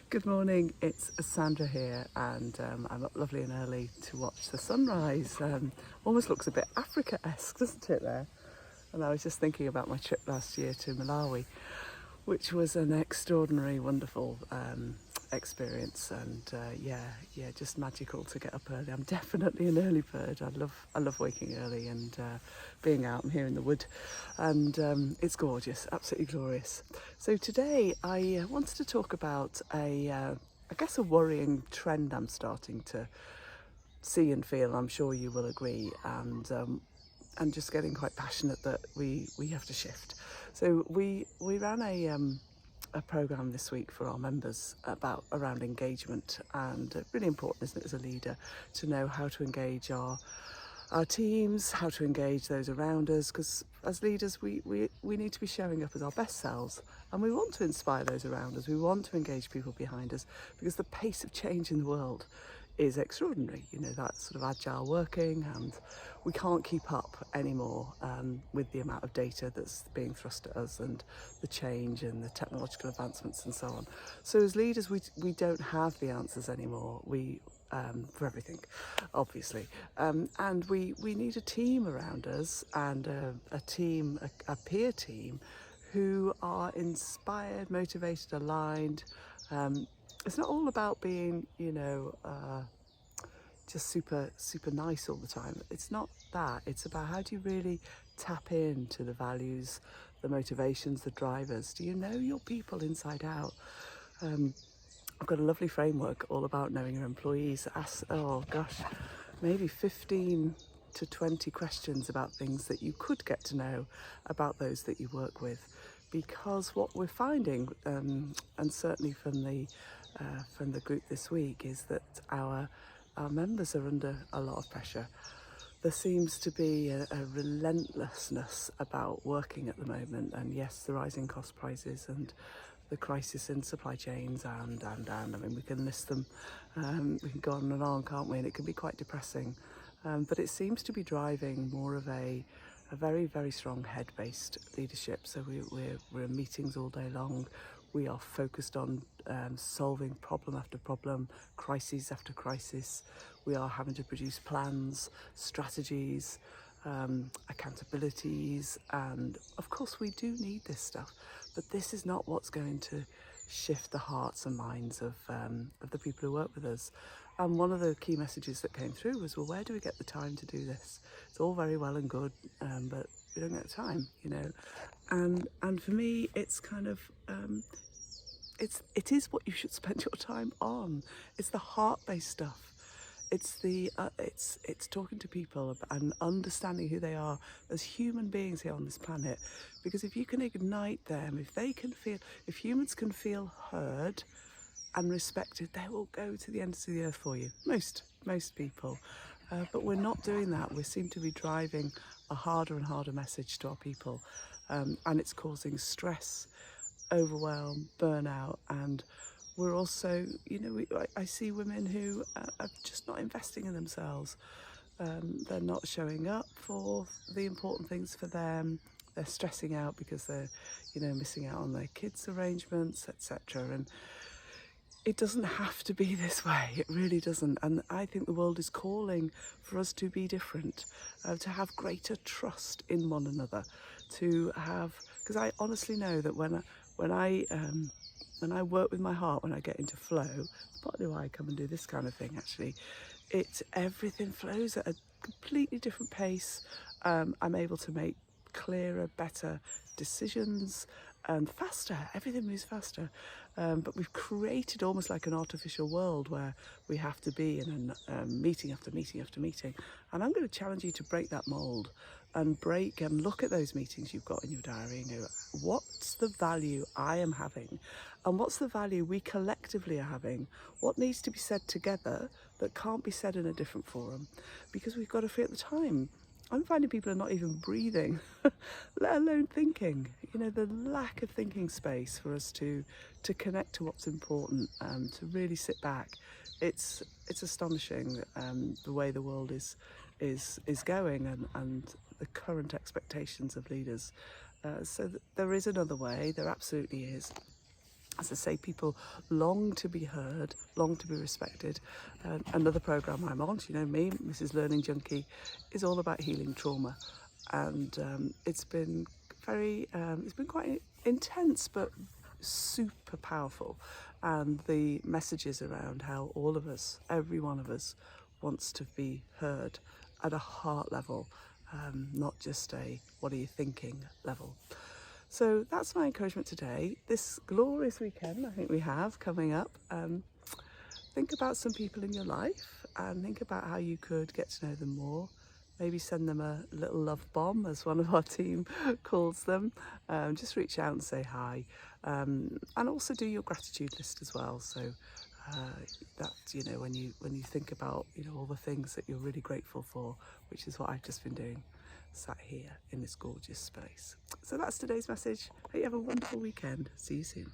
Good morning, it's Sandra here, and I'm up lovely and early to watch the sunrise. Almost looks a bit Africa-esque, doesn't it there? And I was just thinking about my trip last year to Malawi, which was an extraordinary, wonderful experience, and just magical to get up early. I'm definitely an early bird. I love waking early and being out. I'm here in the wood, and it's gorgeous, absolutely glorious. So today I wanted to talk about I guess a worrying trend I'm starting to see and feel. I'm sure you will agree, and just getting quite passionate that we have to shift. So we ran a program this week for our members around engagement, and really important, isn't it, as a leader, to know how to engage our teams, how to engage those around us, because as leaders we need to be showing up as our best selves, and we want to inspire those around us. We want to engage people behind us, because the pace of change in the world is extraordinary. You know, that sort of agile working, and we can't keep up anymore with the amount of data that's being thrust at us, and the change and the technological advancements and so on. So as leaders, we don't have the answers anymore. For everything, obviously, and we need a team around us, and a peer team, who are inspired, motivated, aligned. It's not all about being, just super nice all the time. It's not that. It's about, how do you really tap into the values, the motivations, the drivers? Do you know your people inside out? I've got a lovely framework all about knowing your employees. Ask, maybe 15 to 20 questions about things that you could get to know about those that you work with. Because what we're finding, and certainly from the group this week, is that our members are under a lot of pressure. There seems to be a relentlessness about working at the moment, and yes, the rising cost prices and the crisis in supply chains, and I mean, we can list them, we can go on and on, can't we? And it can be quite depressing, but it seems to be driving more of a very, very strong head-based leadership. So we're in meetings all day long. We are focused on solving problem after problem, crisis after crisis. We are having to produce plans, strategies, accountabilities, and of course we do need this stuff, but this is not what's going to shift the hearts and minds of the people who work with us. And one of the key messages that came through was, well, where do we get the time to do this? It's all very well and good, but we don't get the time, you know. And for me, it's kind of it is what you should spend your time on. It's the heart-based stuff. It's talking to people and understanding who they are as human beings here on this planet. Because if you can ignite them, if humans can feel heard and respected, they will go to the ends of the earth for you. Most people, but we're not doing that. We seem to be driving a harder and harder message to our people, and it's causing stress, overwhelm, burnout, and we're also, I see women who are just not investing in themselves. They're not showing up for the important things for them. They're stressing out because they're, missing out on their kids' arrangements, etc. And it doesn't have to be this way. It really doesn't. And I think the world is calling for us to be different, to have greater trust in one another, because I honestly know that when I work with my heart, when I get into flow, it's partly why I come and do this kind of thing, actually. Everything flows at a completely different pace. I'm able to make clearer, better decisions, and faster. Everything moves faster. But we've created almost like an artificial world where we have to be in a meeting after meeting after meeting. And I'm going to challenge you to break that mold and look at those meetings you've got in your diary and go, what's the value I am having? And what's the value we collectively are having? What needs to be said together that can't be said in a different forum? Because we've got to free up the time. I'm finding people are not even breathing, let alone thinking. The lack of thinking space for us to connect to what's important, to really sit back. It's astonishing, the way the world is going, and the current expectations of leaders. So there is another way. There absolutely is. As I say, people long to be heard, long to be respected. Another programme I'm on, you know me, Mrs. Learning Junkie, is all about healing trauma. And it's been it's been quite intense, but super powerful. And the messages around how all of us, every one of us, wants to be heard at a heart level, not just a what are you thinking level. So that's my encouragement today. This glorious weekend I think we have coming up. Think about some people in your life and think about how you could get to know them more. Maybe send them a little love bomb, as one of our team calls them. Just reach out and say hi. And also do your gratitude list as well. So that, you know, when you think about, you know, all the things that you're really grateful for, which is what I've just been doing, sat here in this gorgeous space. So that's today's message. Hope you have a wonderful weekend. See you soon.